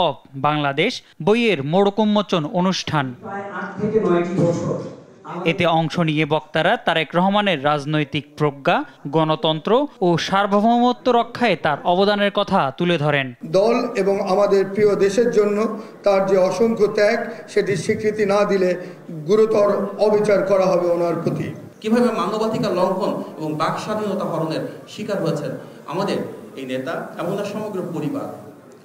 Of Bangladesh বইয়ের মোড়ক উন্মোচন অনুষ্ঠান। এতে অংশ নিয়ে বক্তারা তারেক রহমানের রাজনৈতিক প্রজ্ঞা, গণতন্ত্র ও সার্বভৌমত্ব রক্ষায় তার অবদানের কথা তুলে ধরেন। দল এবং আমাদের প্রিয় দেশের জন্য তার যে অসংখ্য ত্যাগ, সেটি স্বীকৃতি না দিলে গুরুতর অবিচার করা হবে ওনার প্রতি। কিভাবে মানবাধিকার লঙ্ঘন এবং বাক স্বাধীনতা হরণের শিকার হয়েছেন আমাদের এই নেতা এবং তার সমগ্র পরিবার।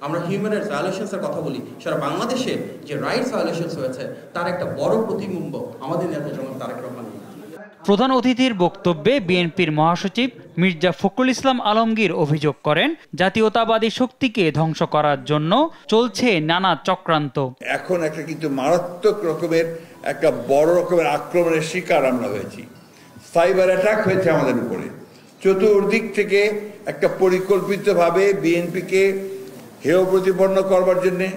আমরা হিউম্যান রাইটস ভায়োলেশনসের কথা বলি, সারা বাংলাদেশে যে রাইটস ভায়োলেশনস হয়েছে তার একটা বড় প্রতিবিম্ব আমাদের নেতা জনাব তারেক রহমান। প্রধান অতিথির বক্তব্যে বিএনপির মহাসচিব মির্জা ফখরুল ইসলাম আলমগীর অভিযোগ করেন, জাতীয়তাবাদী শক্তিকে ধ্বংস করার জন্য চলছে নানা চক্রান্ত। এখন একটা কিন্তু মারাত্মক রকমের একটা বড় রকমের আক্রমণের শিকার আমরা হয়েছি। সাইবার অ্যাটাক হয়েছে আমাদের উপরে, চতুর্দিক থেকে একটা পরিকল্পিতভাবে বিএনপিকে হেয় প্রতিপন্ন করবার জন্যে,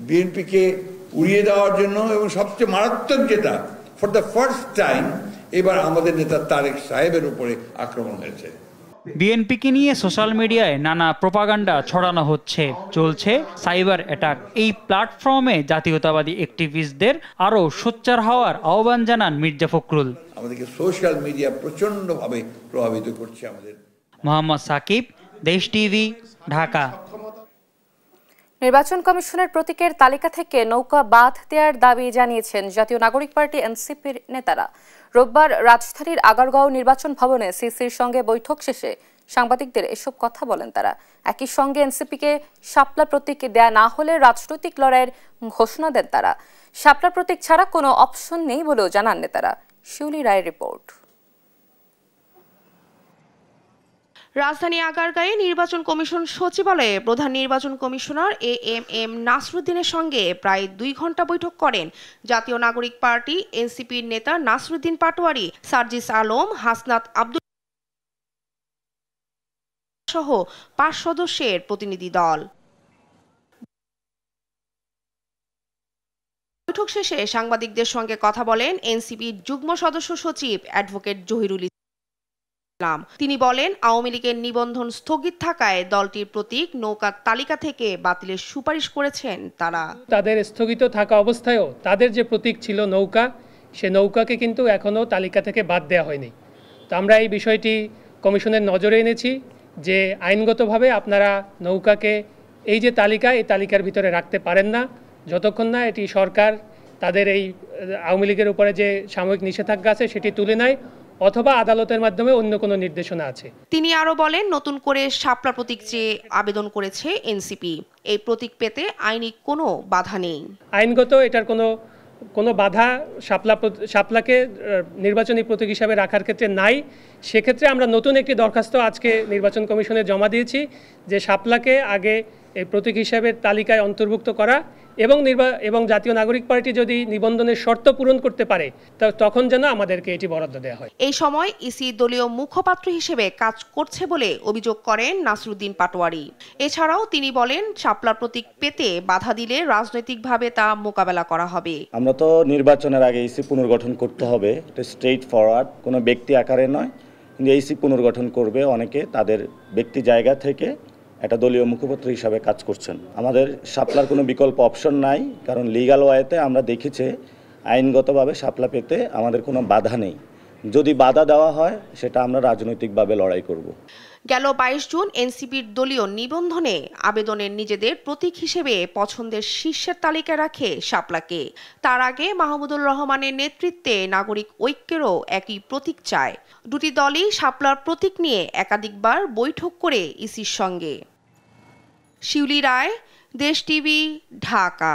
বিএনপিকে উড়িয়ে দেওয়ার জন্য, এবং সবচেয়ে মারাত্মক যেটা, ফর দ্য ফার্স্ট টাইম এবার আমাদের নেতা তারেক সাহেবের উপরে আক্রমণ হয়েছে। বিএনপিকে নিয়ে সোশ্যাল মিডিয়ায় নানা প্রোপাগান্ডা ছড়ানো হচ্ছে, চলছে সাইবার অ্যাটাক। এই প্ল্যাটফর্মে জাতীয়তাবাদী অ্যাক্টিভিস্টদের আরও সোচ্চার হওয়ার আহ্বান জানান মির্জা ফখরুল। আমাদেরকে সোশ্যাল মিডিয়া প্রচণ্ডভাবে প্রভাবিত করছে। আমাদের মোহাম্মদ সাকিব, দেশ টিভি, ঢাকা। নির্বাচন কমিশনের প্রতীকের তালিকা থেকে নৌকা বাদ দেওয়ার দাবি জানিয়েছেন জাতীয় নাগরিক পার্টি এনসিপির নেতারা। রোববার রাজধানীর আগারগাঁও নির্বাচন ভবনে সিসির সঙ্গে বৈঠক শেষে সাংবাদিকদের এসব কথা বলেন তারা। একই সঙ্গে এনসিপিকে শাপলা প্রতীক দেয়া না হলে রাজনৈতিক লড়াইয়ের ঘোষণা দেন তারা। শাপলা প্রতীক ছাড়া কোনো অপশন নেই বলেও জানান নেতারা। শিউলি রায়ের রিপোর্ট। রাজধানী আগারগাঁয়ে নির্বাচন কমিশন সচিবালয়ে প্রধান নির্বাচন কমিশনার এএমএম নাসরুদ্দিনের সঙ্গে প্রায় 2 ঘণ্টা বৈঠক করেন জাতীয় নাগরিক পার্টি এনসিপির নেতা নাসরুদ্দিন পাটোয়ারি, সার্জিস আলম, হাসনাত আব্দুল সহ 5 সদস্যের প্রতিনিধি দল। বৈঠক শেষে সাংবাদিকদের সঙ্গে কথা বলেন এনসিপির যুগ্ম সদস্য সচিব অ্যাডভোকেট জহিরুল ইসলাম। তিনি বলেন, আওয়ামী লীগের নিবন্ধন স্থগিত থাকায় দলটির প্রতীক নৌকার তালিকা থেকে বাতিলের সুপারিশ করেছেন তারা। তাদের স্থগিত থাকা অবস্থায়ও তাদের যে প্রতীক ছিল নৌকা, সে নৌকাকে কিন্তু এখনও তালিকা থেকে বাদ দেওয়া হয়নি। তো আমরা এই বিষয়টি কমিশনের নজরে এনেছি যে আইনগতভাবে আপনারা নৌকাকে এই যে তালিকা, এই তালিকার ভিতরে রাখতে পারেন না যতক্ষণ না এটি সরকার তাদের এই আওয়ামী লীগের উপরে যে সাময়িক নিষেধাজ্ঞা আছে সেটি তুলে নেয়, অথবা আদালতের মাধ্যমে অন্য কোনো নির্দেশনা আছে। তিনি আরো বলেন, নতুন করে শাপলা প্রতীক চেয়ে আবেদন করেছে এনসিপি। এই প্রতীক পেতে আইনি কোনো বাধা নেই। আইনগত এটার কোনো বাধা শাপলাকে নির্বাচনী প্রতীক হিসাবে রাখার ক্ষেত্রে নাই। সেক্ষেত্রে আমরা নতুন একটি দরখাস্ত আজকে নির্বাচন কমিশনে জমা দিয়েছি যে শাপলাকে আগে এই প্রতীক হিসাবে তালিকায় অন্তর্ভুক্ত করা এবং জাতীয় নাগরিক পার্টি যদি নিবন্ধনের শর্ত পূরণ করতে পারে তখন যেন আমাদেরকে এটি বরাদ্দ দেওয়া হয়। এই সময় ইসি দলীয় মুখপাত্র হিসেবে কাজ করছে বলে অভিযোগ করেন নাসরুদ্দিন পাটোয়ারি। এছাড়াও তিনি বলেন, শাপলা প্রতীক পেতে বাধা দিলে রাজনৈতিকভাবে তা মোকাবেলা করা হবে। আমরা তো নির্বাচনের আগে ইসি পুনর্গঠন করতে হবে, এটা স্ট্রেইট ফরওয়ার্ড, কোনো ব্যক্তি আকারে নয়। কিন্তু ইসি পুনর্গঠন করবে অনেকে তাদের ব্যক্তি জায়গা থেকে একটা দলীয় মুখপাত্র হিসাবে কাজ করছেন। আমাদের শাপলার কোনো বিকল্প অপশন নাই, কারণ লিগ্যাল ওয়েতে আমরা দেখেছি আইনগতভাবে শাপলা পেতে আমাদের কোনো বাধা নেই। যদি বাধা দেওয়া হয় সেটা আমরা রাজনৈতিকভাবে লড়াই করব। গেল 22 জুন এনসিপির দলীয় নিবন্ধনে আবেদনের নিজেদের প্রতীক হিসেবে পছন্দের শীর্ষের তালিকায় রাখে শাপলাকে। তার আগে মাহমুদুর রহমানের নেতৃত্বে নাগরিক ঐক্যেরও একই প্রতীক চায়। দুটি দলই শাপলার প্রতীক নিয়ে একাধিকবার বৈঠক করে ইসির সঙ্গে। শিউলি রায়, দেশ টিভি, ঢাকা।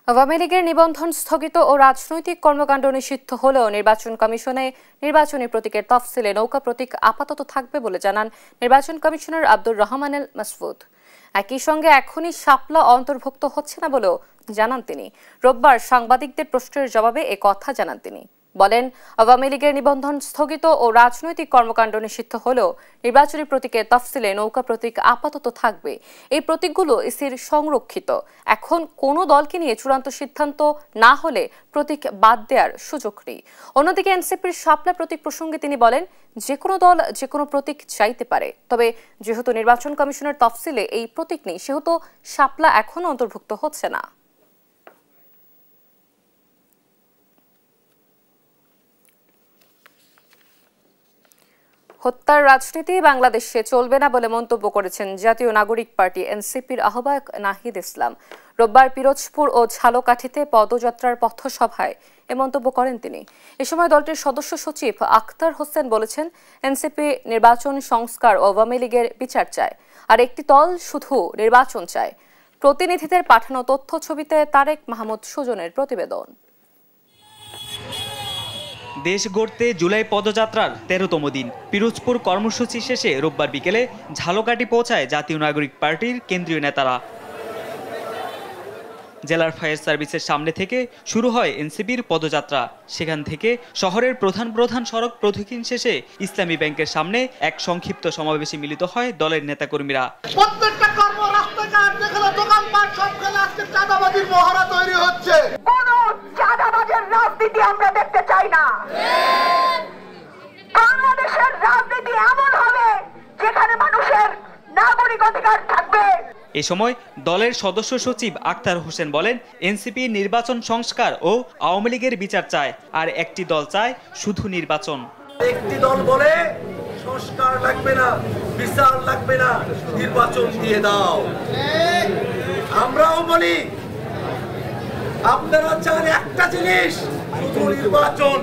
আওয়ামী লীগের নিবন্ধন স্থগিত ও রাজনৈতিক কর্মকাণ্ড নিষিদ্ধ হলেও নির্বাচন কমিশনে নির্বাচনী প্রতীকের তফসিলে নৌকা প্রতীক আপাতত থাকবে বলে জানান নির্বাচন কমিশনার আব্দুর রহমানুল মাসউদ। একই সঙ্গে এখনই শাপলা অন্তর্ভুক্ত হচ্ছে না বলেও জানান তিনি। রোববার সাংবাদিকদের প্রশ্নের জবাবে এ কথা জানান তিনি। বলেন, আওয়ামী লীগের নিবন্ধন স্থগিত ও রাজনৈতিক কর্মকাণ্ড নিষিদ্ধ হলেও নির্বাচনী প্রতীকের তফসিলে নৌকা প্রতীক আপাতত থাকবে। এই প্রতীকগুলো ইসির সংরক্ষিত। এখন কোনো দলকে নিয়ে চূড়ান্ত সিদ্ধান্ত না হলে প্রতীক বাদ দেওয়ার সুযোগ নেই। অন্যদিকে এনসিপির শাপলা প্রতীক প্রসঙ্গে তিনি বলেন, যে কোনো দল যে কোনো প্রতীক চাইতে পারে, তবে যেহেতু নির্বাচন কমিশনের তফসিলে এই প্রতীক নেই, সেহেতু শাপলা এখনো অন্তর্ভুক্ত হচ্ছে না। হত্যার রাজনীতি বাংলাদেশে চলবে না বলে মন্তব্য করেছেন জাতীয় নাগরিক পার্টি এনসিপির আহ্বায়ক নাহিদ ইসলাম। রোববার পিরোজপুর ও ঝালকাঠিতে পদযাত্রার পথসভায় এ মন্তব্য করেন তিনি। এ সময় দলটির সদস্য সচিব আখতার হোসেন বলেছেন, এনসিপি নির্বাচন সংস্কার ও আওয়ামী লীগের বিচার চায়, আর একটি দল শুধু নির্বাচন চায়। প্রতিনিধিদের পাঠানো তথ্য ছবিতে তারেক মাহমুদ সুজনের প্রতিবেদন। দেশ গড়তে জুলাই পদযাত্রার 13তম দিন। পিরোজপুর কর্মসূচি শেষে রোববার বিকেলে ঝালকাঠি পৌঁছায় জাতীয় নাগরিক পার্টির কেন্দ্রীয় নেতারা। জেলার ফায়ার সার্ভিসের সামনে থেকে শুরু হয় এনসিপির পদযাত্রা। সেখান থেকে শহরের প্রধান সড়ক প্রদক্ষিণ শেষে ইসলামী ব্যাংকের সামনে এক সংক্ষিপ্ত সমাবেশে মিলিত হয় দলের নেতাকর্মীরা। প্রত্যেকটা কর্ম রাস্তাঘাট যেখানে দোকানপাট সবখানে আজকে চাঁদাবাজির মহড়া তৈরি হচ্ছে। কোনো চাঁদাবাজের রাজনীতি আমরা দেখতে চাই না। বাংলাদেশের রাজনীতি এমন হবে যেখানে মানুষের নাগরিক অধিকার থাকবে। এ সময় দলের সদস্য সচিব আখতার হোসেন বলেন, এনসিপি নির্বাচন সংস্কার ও আওয়ামী লীগের বিচার চায়, আর একটি দল চায় শুধু নির্বাচন। একটি দল বলে সংস্কার লাগবে না, বিচার লাগবে না, নির্বাচন দিয়ে দাও। আমরাও বলি আপনারা চান একটা জিনিস, শুধু নির্বাচন।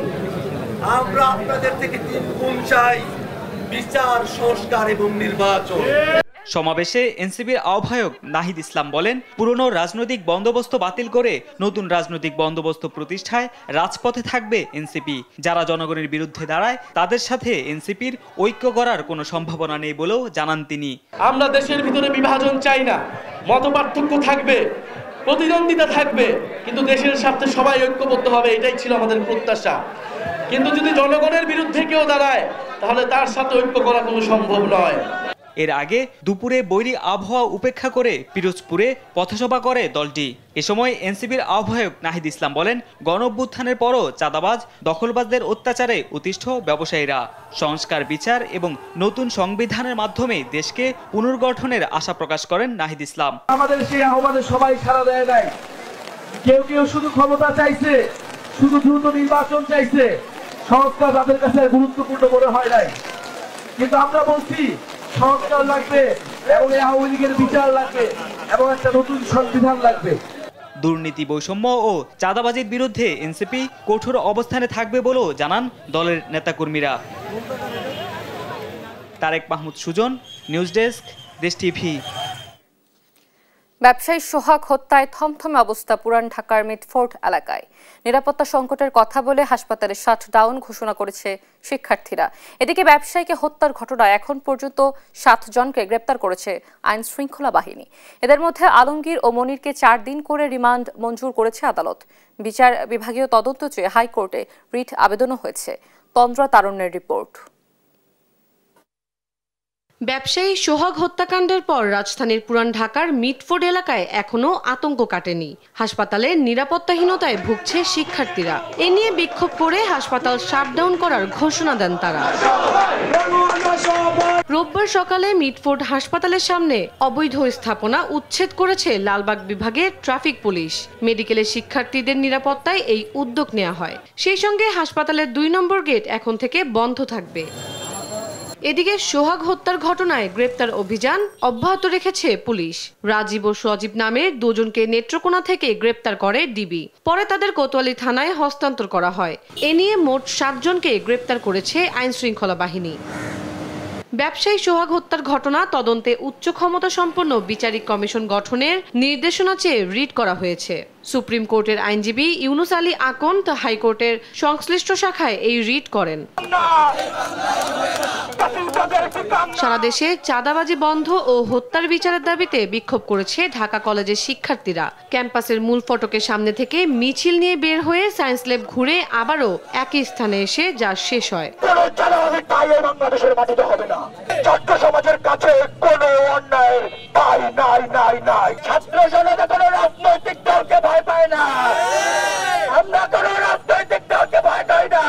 আমরা আপনাদের থেকে 3 গুণ চাই, বিচার, সংস্কার এবং নির্বাচন। সমাবেশে এনসিপির আহ্বায়ক নাহিদ ইসলাম বলেন, পুরনো রাজনৈতিক বন্দোবস্ত বাতিল করে নতুন রাজনৈতিক বন্দোবস্ত প্রতিষ্ঠায় রাজপথে থাকবে এনসিপি। যারা জনগণের বিরুদ্ধে দাঁড়ায় তাদের সাথে এনসিপির ঐক্য করার কোনো সম্ভাবনা নেই বলেও জানান তিনি। আমরা দেশের ভিতরে বিভাজন চাই না, মতপার্থক্য থাকবে, প্রতিদ্বন্দ্বিতা থাকবে, কিন্তু দেশের স্বার্থে সবাই ঐক্যবদ্ধ হবে, এটাই ছিল আমাদের প্রত্যাশা। কিন্তু যদি জনগণের বিরুদ্ধে কেউ দাঁড়ায় তাহলে তার সাথে ঐক্য করা কোনো সম্ভব নয়। এর আগে দুপুরে বৈরী আবহাওয়া উপেক্ষা করে পিরোজপুরে পথসভা করে দলটি। এ সময় এনসিপির আহ্বায়ক নাহিদ ইসলাম বলেন, গণঅভ্যুত্থানের পরও চাঁদাবাজ, দখলবাজদের অত্যাচারে অতিষ্ঠ ব্যবসায়ীরা। সংস্কার, বিচার এবং নতুন সংবিধানের মাধ্যমে দেশকে পুনর্গঠনের আশা প্রকাশ করেন নাহিদ ইসলাম। আমাদের সেই আহ্বানে সবাই সাড়া দেয় নাই। কেউ কেউ শুধু ক্ষমতা চাইছে, শুধু দ্রুত নির্বাচন চাইছে, সংস্কার তাদের কাছে গুরুত্বপূর্ণ মনে হয় নাই। কিন্তু আমরা বলছি সংস্কার লাগবে এবং আওয়ামী লীগের বিচার লাগবে এবং একটা নতুন সংবিধান লাগবে। দুর্নীতি, বৈষম্য ও চাঁদাবাজির বিরুদ্ধে এনসিপি কঠোর অবস্থানে থাকবে বলেও জানান দলের নেতাকর্মীরা। তারেক মাহমুদ সুজন, নিউজ ডেস্ক, দেশ টিভি। ব্যবসায়ী সোহাগ হত্যায় থমথমে অবস্থা পুরান ঢাকার মিডফোর্ড এলাকায়। নিরাপত্তা সংকটের কথা বলে হাসপাতালে শাটডাউন ঘোষণা করেছে শিক্ষার্থীরা। এদিকে ব্যবসায়ীকে হত্যার ঘটনায় এখন পর্যন্ত 7 জনকে গ্রেপ্তার করেছে আইন শৃঙ্খলা বাহিনী। এদের মধ্যে আলমগীর ও মনিরকে 4 দিন করে রিমান্ড মঞ্জুর করেছে আদালত। বিচার বিভাগীয় তদন্ত চেয়ে হাইকোর্টে রিট আবেদনও হয়েছে। তন্দ্রা তারুণ্যের রিপোর্ট। ব্যবসায়ী সোহাগ হত্যাকাণ্ডের পর রাজধানীর পুরান ঢাকার মিডফোর্ড এলাকায় এখনও আতঙ্ক কাটেনি। হাসপাতালে নিরাপত্তাহীনতায় ভুগছে শিক্ষার্থীরা। এ নিয়ে বিক্ষোভ করে হাসপাতাল শাটডাউন করার ঘোষণা দেন তারা। রোববার সকালে মিডফোর্ড হাসপাতালের সামনে অবৈধ স্থাপনা উচ্ছেদ করেছে লালবাগ বিভাগের ট্রাফিক পুলিশ। মেডিকেলের শিক্ষার্থীদের নিরাপত্তায় এই উদ্যোগ নেওয়া হয়। সেই সঙ্গে হাসপাতালের 2 নম্বর গেট এখন থেকে বন্ধ থাকবে। এদিকে সোহাগ হত্যার ঘটনায় গ্রেপ্তার অভিযান অব্যাহত রেখেছে পুলিশ। রাজীব ও সজীব নামের 2 জনকে নেত্রকোনা থেকে গ্রেপ্তার করে ডিবি। পরে তাদের কোতোয়ালি থানায় হস্তান্তর করা হয়। এ নিয়ে মোট 7 জনকে গ্রেপ্তার করেছে আইন শৃঙ্খলা বাহিনী। ব্যবসায়ী সোহাগ হত্যার ঘটনা তদন্তে উচ্চ ক্ষমতা সম্পন্ন বিচারিক কমিশন গঠনের নির্দেশনা চেয়ে রিট করা হয়েছে। সুপ্রিম কোর্টের আইনজীবী ইউনুস আলী আকন্দ হাইকোর্টের সংশ্লিষ্ট শাখায় এই রিট করেন। সারা দেশে চাঁদাবাজি বন্ধ ও হত্যার বিচারের দাবিতে বিক্ষোভ করেছে ঢাকা কলেজের শিক্ষার্থীরা। ক্যাম্পাসের মূল ফটকের সামনে থেকে মিছিল নিয়ে বের হয়ে সায়েন্স ল্যাব ঘুরে আবারও একই স্থানে এসে যা শেষ হয়। বাংলাদেশের মাটিতে হবে না। ছাত্র সমাজের কাছে কোনো অন্যায়ের ঠাঁই নাই নাই নাই। ছাত্র জনতা কোনো রাজনৈতিক দলকে ভয় পায় না। আমরা কোনো রাজনৈতিক দলকে ভয় পাই না।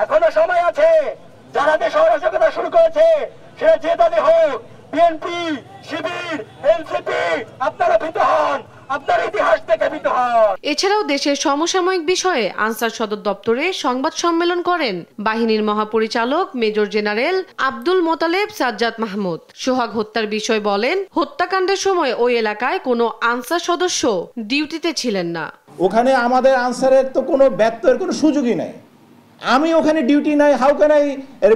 এখনো সময় আছে। যারা দেশ অরাজকতা শুরু করেছে সেটা যে দলই হোক, বিএনপি, শিবির, এনসিপি, আপনারা ভীত হন। আপনার ইতিহাস থেকে ভীত হন। এছাড়াও দেশের সমসাময়িক বিষয়ে আনসার সদর দপ্তরে সংবাদ সম্মেলন করেন বাহিনীর মহাপরিচালক মেজর জেনারেল আব্দুল মোতালেব সাজ্জাদ মাহমুদ। সোহাগ হত্যার বিষয় বলেন, হত্যাকাণ্ডের সময় ওই এলাকায় কোনো আনসার সদস্য ডিউটিতে ছিলেন না। ওখানে আমাদের আনসারের তো কোনো ব্যত্যয়ের কোনো সুযোগই নাই। আমি ওখানে ডিউটি নাই, how can I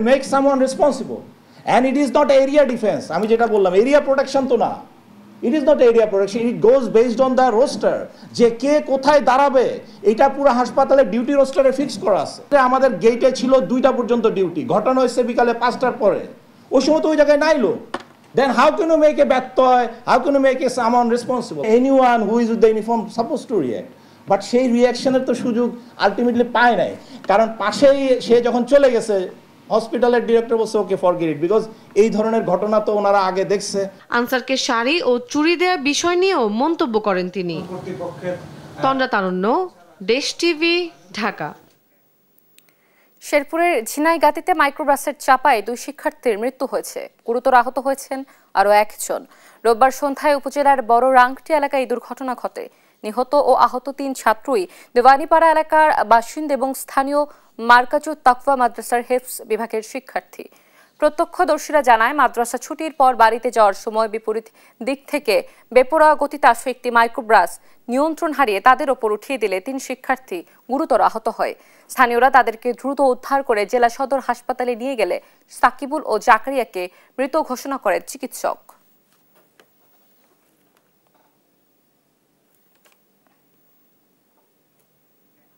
make someone responsible? And it is not area defence. আমি যেটা বললাম, এরিয়া প্রোটেকশন তো না। It is not area protection, it goes based on the roster, যে কে কোথায় দাঁড়াবে এটা পুরো হাসপাতালে ডিউটি রোস্টারে ফিক্স করা আছে। আমাদের গেটে ছিল 2টা পর্যন্ত ডিউটি, ঘটনা হয়েছে বিকালে 5টার পরে। ওই সময় তো ওই জায়গায় নাই লোক। Then how can you make a ব্যত্যয়? How can you make a someone responsible? Anyone who is with the uniform supposed to react. But সেই রিয়াকশনের তো সুযোগ আলটিমেটলি পায় নাই, কারণ পাশেই সে যখন চলে গেছে হসপিটালের ডিরেক্টর বলছে ওকে ফরগেট ইট, বিকজ এই ধরনের ঘটনা তো ওনারা আগে দেখছে। আনসারকে শাড়ি ও চুরি দেওয়ার বিষয় নিয়েও মন্তব্য করেন তিনি। তন্দ্রা তারুণ্য, দেশ টিভি, ঢাকা। শেরপুরের ঝিনাইগাতিতে মাইক্রোবাসের চাপায় 2 শিক্ষার্থীর মৃত্যু হয়েছে, গুরুতর আহত হয়েছেন আরও 1 জন। রোববার সন্ধ্যায় উপজেলার বড় রাংটি এলাকায় এই দুর্ঘটনা ঘটে। নিহত ও আহত 3 ছাত্রই দেওয়ানিপাড়া এলাকার বাসিন্দা এবং স্থানীয় মার্কাজুত তাকওয়া মাদ্রাসার হেফজ বিভাগের শিক্ষার্থী। প্রত্যক্ষদর্শীরা জানায়, মাদ্রাসা ছুটির পর বাড়িতে যাওয়ার সময় বিপরীত দিক থেকে বেপরোয়া গতিতে আসা একটি মাইক্রোবাস নিয়ন্ত্রণ হারিয়ে তাদের ওপর উঠিয়ে দিলে 3 শিক্ষার্থী গুরুতর আহত হয়। স্থানীয়রা তাদেরকে দ্রুত উদ্ধার করে জেলা সদর হাসপাতালে নিয়ে গেলে সাকিবুল ও জাকারিয়াকে মৃত ঘোষণা করেন চিকিৎসক।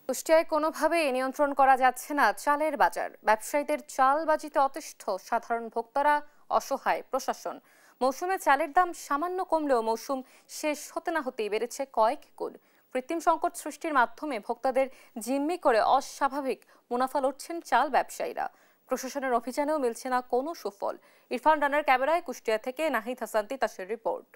কুষ্টিয়ায় কোনোভাবেই নিয়ন্ত্রণ করা যাচ্ছে না চালের বাজার। ব্যবসায়ীদের চালবাজিতে অতিষ্ঠ সাধারণ ভোক্তারা, অসহায় প্রশাসন। মৌসুমে চালের দাম সামান্য কমলেও মৌসুম শেষ হতে না হতেই বেড়েছে কয়েক গুণ। কৃত্রিম সংকট সৃষ্টির মাধ্যমে ভোক্তাদের জিম্মি করে অস্বাভাবিক মুনাফা লুটছেন চাল ব্যবসায়ীরা। প্রশাসনের অভিযানেও মিলছে না কোনো সুফল। ইরফান রানার ক্যামেরায় কুষ্টিয়া থেকে নাহিদ হাসান তিতাসের রিপোর্ট।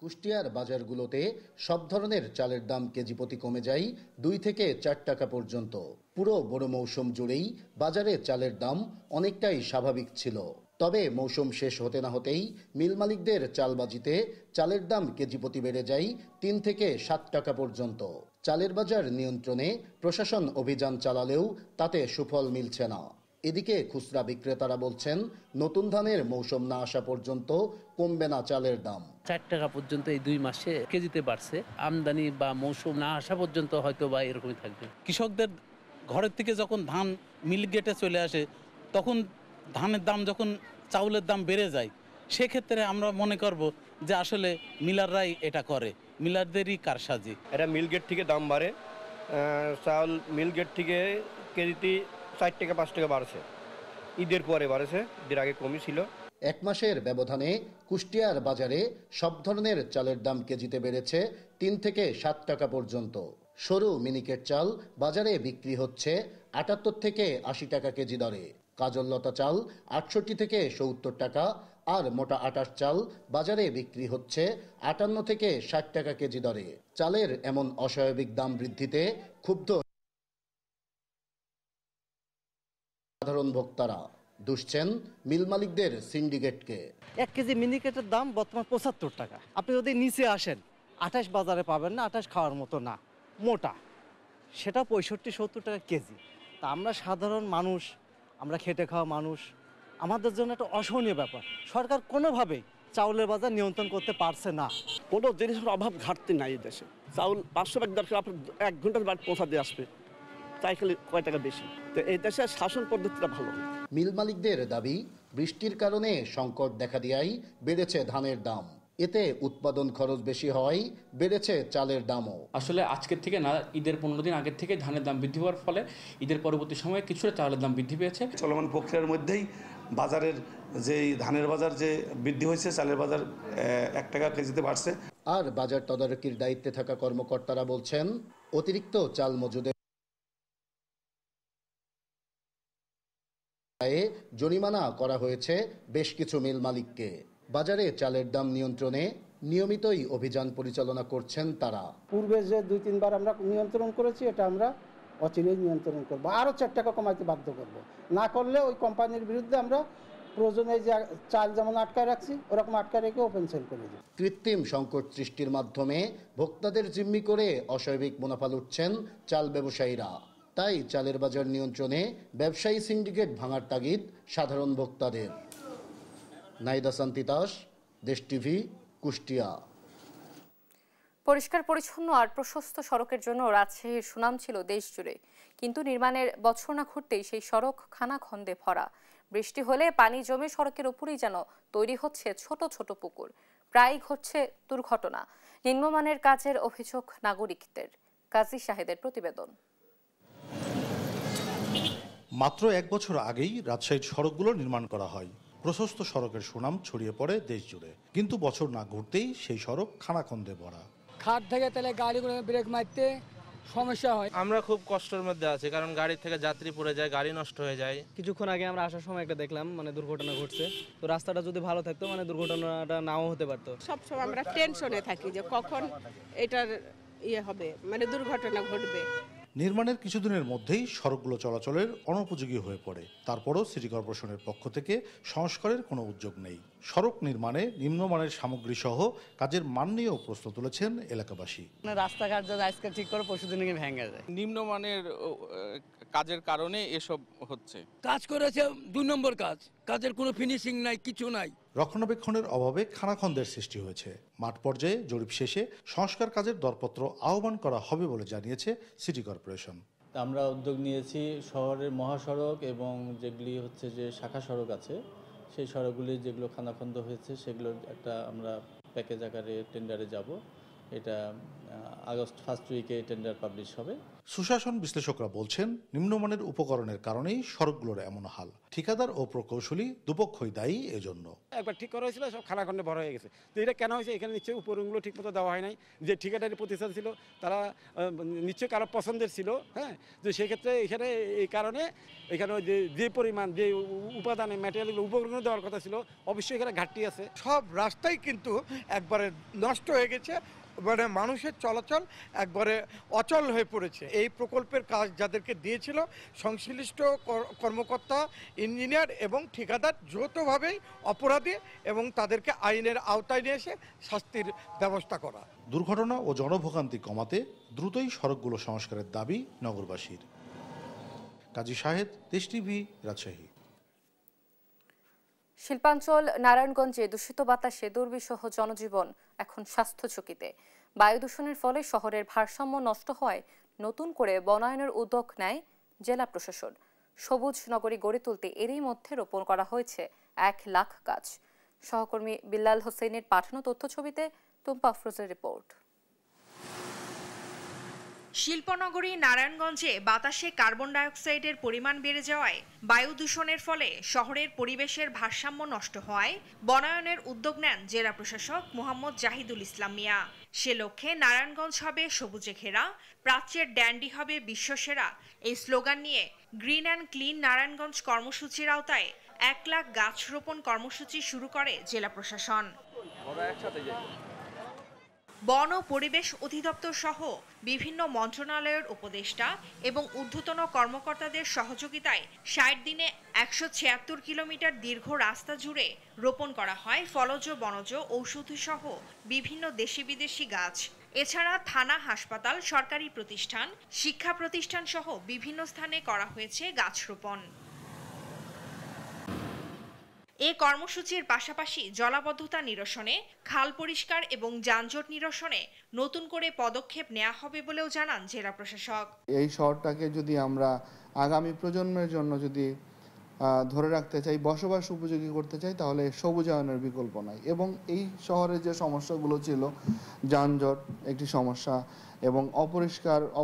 কুষ্টিয়ার বাজারগুলোতে সব ধরনের চালের দাম কেজি প্রতি কমে যায় 2 থেকে 4 টাকা পর্যন্ত। পুরো বড় মৌসুম জুড়েই বাজারে চালের দাম অনেকটাই স্বাভাবিক ছিল। তবে মৌসুম শেষ হতে না হতেই মিল মালিকদের চালবাজিতে চালের দাম কেজি প্রতি বেড়ে যায় 3 থেকে 7 টাকা পর্যন্ত। চালের বাজার নিয়ন্ত্রণে প্রশাসন অভিযান চালালেও তাতে সুফল মিলছে না। এদিকে খুচরা বিক্রেতারা বলছেন, নতুন ধানের মৌসুম না আসা পর্যন্ত কমবে না চালের দাম। 4 টাকা পর্যন্ত এই 2 মাসে কেজিতে বাড়ছে। আমদানি বা মৌসুম না আসা পর্যন্ত হয়তো বা এরকমই থাকবে। কৃষকদের ঘরের থেকে যখন ধান মিল গেটে চলে আসে, তখন ধানের দাম যখন চাউলের দাম বেড়ে যায়, সেক্ষেত্রে আমরা মনে করব যে আসলে মিলাররাই এটা করে, মিলারদেরই কারসাজি। এটা মিল গেট থেকে দাম বাড়ে, চাউল মিল গেট থেকে কেজিতে 4 টাকা 5 টাকা বাড়ছে। ঈদের পরে বাড়ছে, ঈদের আগে কমই ছিল। 1 মাসের ব্যবধানে কুষ্টিয়ার বাজারে সব ধরনের চালের দাম কেজিতে বেড়েছে 3 থেকে 7 টাকা পর্যন্ত। সরু মিনিকেট চাল বাজারে বিক্রি হচ্ছে 78 থেকে 80 টাকা কেজি দরে। কাজললতা চাল 68 থেকে 70 টাকা, আর মোটা আটার চাল বাজারে বিক্রি হচ্ছে 58 থেকে 60 টাকা কেজি দরে। চালের এমন অস্বাভাবিক দাম বৃদ্ধিতে ক্ষুব্ধ সাধারণ ভোক্তারা, দুষছেন মিল মালিকদের সিন্ডিকেটকে। 1 কেজি মিনিকেটের দাম বর্তমান 75 টাকা। আপনি যদি নিচে আসেন 28 বাজারে পাবেন না, 28 খাওয়ার মতো না, মোটা সেটা 65-70 টাকা কেজি। তা আমরা সাধারণ মানুষ, আমরা খেটে খাওয়া মানুষ, আমাদের জন্য একটা অসহনীয় ব্যাপার। সরকার কোনোভাবেই চাউলের বাজার নিয়ন্ত্রণ করতে পারছে না। কোনো জিনিসের অভাব ঘাটতি নাই এই দেশে। চাউল 500 ব্যাগ দরকার, আপনার 1 ঘন্টার বাদ পৌঁছা দিয়ে আসবে, তাই খালি কয় টাকা বেশি। তো এই দেশের শাসন পদ্ধতিটা ভালো। মিল মালিকদের দাবি, বৃষ্টির কারণে সংকট দেখা দিয়াই বেড়েছে ধানের দাম। এতে উৎপাদন খরচ বেশি হওয়ায় বেড়েছে চালের দামও। আসলে আজকের থেকে না, ঈদের 15 দিন আগের থেকে ধানের দাম বৃদ্ধি হওয়ার ফলে ঈদের পরবর্তী সময়ে কিছুটা চালের দাম বৃদ্ধি পেয়েছে। চলমান প্রক্রিয়ার মধ্যেই বাজারের যে ধানের বাজার যে বৃদ্ধি হয়েছে, চালের বাজার 1 টাকা কেজিতে বাড়ছে। আর বাজার তদারকির দায়িত্বে থাকা কর্মকর্তারা বলছেন, অতিরিক্ত চাল মজুদের জরিমানা করা হয়েছে বেশ কিছু মিল মালিককে। বাজারে চালের দাম নিয়ন্ত্রণে নিয়মিতই অভিযান পরিচালনা করছেন তারা। পূর্বে যে 2-3 বার আমরা নিয়ন্ত্রণ করেছি, এটা আমরা অচিরেই নিয়ন্ত্রণ করবো, আরও 4 টাকা কমাইতে বাধ্য করব। না করলে ওই কোম্পানির বিরুদ্ধে আমরা প্রয়োজনে যে চাল যেমন আটকায় রাখছি ওরকম আটকায় রেখে ওপেন সেল করে দিই। কৃত্রিম সংকট সৃষ্টির মাধ্যমে ভোক্তাদের জিম্মি করে অস্বাভাবিক মুনাফা লুটছেন চাল ব্যবসায়ীরা। তাই চালের বাজার নিয়ন্ত্রণে ব্যবসায়ী সিন্ডিকেট ভাঙার তাগিদ সাধারণ ভোক্তাদের। নাইদা সান্তিতাস, দেশ টিভি, কুষ্টিয়া। পরিষ্কার পরিচ্ছন্ন আর প্রশস্ত সড়কের জন্য রাজশাহীর সুনাম ছিল দেশ জুড়ে, কিন্তু নির্মাণের বছর না ঘুরতেই সেই সড়ক খানাখন্দে ভরা। বৃষ্টি হলে পানি জমে সড়কের উপরেই যেন তৈরি হচ্ছে ছোট ছোট পুকুর। প্রায়ই ঘটছে দুর্ঘটনা। নিম্নমানের কাজের অভিযোগ নাগরিকদের। কাজী শাহেদের প্রতিবেদন। মাত্র 1 বছর আগেই রাজশাহীর সড়কগুলো নির্মাণ করা হয়। প্রশস্ত সড়কের সুনাম ছড়িয়ে পড়ে দেশ জুড়ে, কিন্তু বছর না ঘুরতেই সেই সড়ক খানাখন্দে ভরা। খাট থেকে তাহলে গাড়িগুলো ব্রেক মারতে সমস্যা হয়। আমরা খুব কষ্টের মধ্যে আছি, কারণ গাড়ি থেকে যাত্রী পড়ে যায়, গাড়ি নষ্ট হয়ে যায়। কিছুক্ষণ আগে আমরা আসার সময় একটা দেখলাম দুর্ঘটনা ঘটছে। তো রাস্তাটা যদি ভালো থাকতো দুর্ঘটনাটা নাও হতে পারতো। সবসময় আমরা টেনশনে থাকি যে কখন এটার হবে, দুর্ঘটনা ঘটবে। নির্মাণের কিছুদিনের মধ্যেই সড়কগুলো চলাচলের অনুপযোগী হয়ে পড়ে। তারপরও সিটি কর্পোরেশনের পক্ষ থেকে সংস্কারের কোনো উদ্যোগ নেই। সড়ক নির্মাণে নিম্নমানের সামগ্রী সহ কাজের মান নিয়েও প্রশ্ন তুলেছেন এলাকাবাসী। রাস্তাঘাট যদি আজকে ঠিক করে পরশুদিনে ভেঙে যায়। নিম্নমানের কাজের কারণে এসব হচ্ছে। কাজ করেছে 2 নম্বর কাজ, কাজের কোনো ফিনিশিং নাই, কিছু নাই। রক্ষণাবেক্ষণের অভাবে খানাখন্দের সৃষ্টি হয়েছে। মাঠ পর্যায়ে জরিপ শেষে সংস্কার কাজের দরপত্র আহ্বান করা হবে বলে জানিয়েছে সিটি কর্পোরেশন। আমরা উদ্যোগ নিয়েছি শহরের মহাসড়ক এবং যেগুলি হচ্ছে যে শাখা সড়ক আছে, সেই সড়কগুলি যেগুলো খানাখন্দ হয়েছে সেগুলোর একটা আমরা প্যাকেজ আকারে টেন্ডারে যাব। এটা আগস্ট ফার্স্ট উইকে টেন্ডার পাবলিশ হবে। সুশাসন বিশ্লেষকরা বলছেন, নিম্নমানের উপকরণের কারণেই সড়কগুলোর এমন হাল। ঠিকাদার ও প্রকৌশলী দুপক্ষই দায়ী এজন্য। একবার ঠিক করা হয়েছিল, সব খানাখন্দে ভরা হয়ে গেছে। তো এটা কেন হয়েছে? এখানে নিশ্চয়ই উপরগুলো ঠিক মতো দেওয়া হয় নাই। যে ঠিকাদারি প্রতিষ্ঠান ছিল তারা নিশ্চয়ই কারো পছন্দের ছিল। হ্যাঁ, তো সেক্ষেত্রে এখানে এই কারণে এখানে যে পরিমাণ যে উপাদানে ম্যাটেরিয়ালগুলো উপকরণ দেওয়ার কথা ছিল, অবশ্যই এখানে ঘাটতি আছে। সব রাস্তাই কিন্তু একবারে নষ্ট হয়ে গেছে, মানুষের চলাচল একবারে অচল হয়ে পড়েছে। এই প্রকল্পের কাজ যাদেরকে দিয়েছিল সংশ্লিষ্ট কর্মকর্তা, ইঞ্জিনিয়ার এবং ঠিকাদার যৌথভাবেই অপরাধী এবং তাদেরকে আইনের আওতায় নিয়ে এসে শাস্তির ব্যবস্থা করা। দুর্ঘটনা ও জনভোগান্তি কমাতে দ্রুতই সড়কগুলো সংস্কারের দাবি নগরবাসীর। কাজী শাহেদ, দেশ টিভি, রাজশাহী। শিল্পাঞ্চল নারায়ণগঞ্জে দূষিত বাতাসে দুর্বিষহ জনজীবন এখন স্বাস্থ্য ঝুঁকিতে। বায়ু দূষণের ফলে শহরের ভারসাম্য নষ্ট হওয়ায় নতুন করে বনায়নের উদ্যোগ নেয় জেলা প্রশাসন। সবুজ নগরী গড়ে তুলতে এরই মধ্যে রোপণ করা হয়েছে 1 লাখ গাছ। সহকর্মী বিল্লাল হোসেনের পাঠানো তথ্যছবিতে টুম্পা আফরোজের রিপোর্ট। শিল্পনগরী নারায়ণগঞ্জে বাতাসে কার্বন ডাইঅক্সাইডের পরিমাণ বেড়ে যাওয়ায় বায়ু দূষণের ফলে শহরের পরিবেশের ভারসাম্য নষ্ট হওয়ায় বনায়নের উদ্যোগ নেন জেলা প্রশাসক মোহাম্মদ জাহিদুল ইসলাম মিয়া। সে লক্ষ্যে নারায়ণগঞ্জ হবে সবুজে ঘেরা, প্রাচ্যের ড্যান্ডি হবে বিশ্বসেরা এই স্লোগান নিয়ে গ্রিন অ্যান্ড ক্লিন নারায়ণগঞ্জ কর্মসূচির আওতায় 1 লাখ গাছ রোপণ কর্মসূচি শুরু করে জেলা প্রশাসন। বন ও পরিবেশ অধিদপ্তর সহ বিভিন্ন মন্ত্রণালয়ের উপদেষ্টা এবং ঊর্ধ্বতন কর্মকর্তাদের সহযোগিতায় 60 দিনে 176 কিলোমিটার দীর্ঘ রাস্তা জুড়ে রোপণ করা হয় ফলজ, বনজ, ঔষধি সহ বিভিন্ন দেশি বিদেশি গাছ। এছাড়া থানা, হাসপাতাল, সরকারি প্রতিষ্ঠান, শিক্ষা প্রতিষ্ঠান সহ বিভিন্ন স্থানে করা হয়েছে গাছ রোপণ। এ কর্মসূচির পাশাপাশি জলাবদ্ধতা নিরসনে, খাল পরিষ্কার এবং যানজট নিরসনে নতুন করে পদক্ষেপ নেওয়া হবে বলেও জানান জেলা প্রশাসক। এই শহরটাকে যদি আমরা আগামী প্রজন্মের জন্য যদি ধরে রাখতে চাই, বসবাস উপযোগী করতে চাই, তাহলে সবুজায়নের বিকল্প নাই। এবং এই শহরে যে সমস্যাগুলো ছিল, যানজট একটি সমস্যা এবং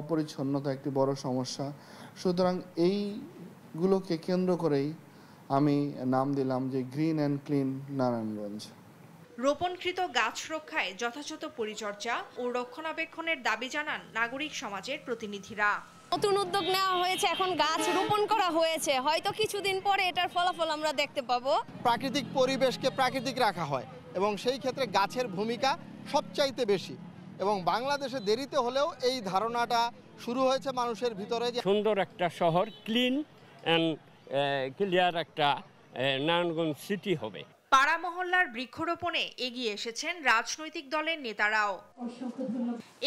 অপরিচ্ছন্নতা একটি বড় সমস্যা, সুতরাং এইগুলোকে কেন্দ্র করেই আমি নাম দিলাম যে গ্রিন অ্যান্ড ক্লিন নারায়ণগঞ্জ। রোপণকৃত গাছ রক্ষায় যথাযথ পরিচর্যা ও রক্ষণাবেক্ষণের দাবি জানান নাগরিক সমাজের প্রতিনিধিরা। নতুন উদ্যোগ নেওয়া হয়েছে, এখন গাছ রোপণ করা হয়েছে, হয়তো কিছুদিন পরে এটার ফলাফল আমরা দেখতে পাবো। প্রাকৃতিক পরিবেশকে প্রাকৃতিক রাখা হয় এবং সেই ক্ষেত্রে গাছের ভূমিকা সবচাইতে বেশি, এবং বাংলাদেশে দেরিতে হলেও এই ধারণাটা শুরু হয়েছে মানুষের ভিতরে যে সুন্দর একটা শহর, ক্লিন অ্যান্ড ক্লিয়ার একটা নারায়ণগঞ্জ সিটি হবে। পাড়া মহল্লার বৃক্ষরোপণে এগিয়ে এসেছেন রাজনৈতিক দলের নেতারাও।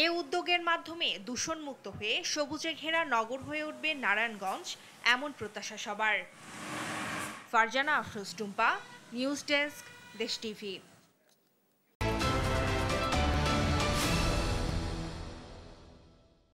এ উদ্যোগের মাধ্যমে দূষণমুক্ত হয়ে সবুজে ঘেরা নগর হয়ে উঠবে নারায়ণগঞ্জ, এমন প্রত্যাশা সবার। ফারজানা আফরোজ টুম্পা, নিউজ ডেস্ক, দেশ টিভি।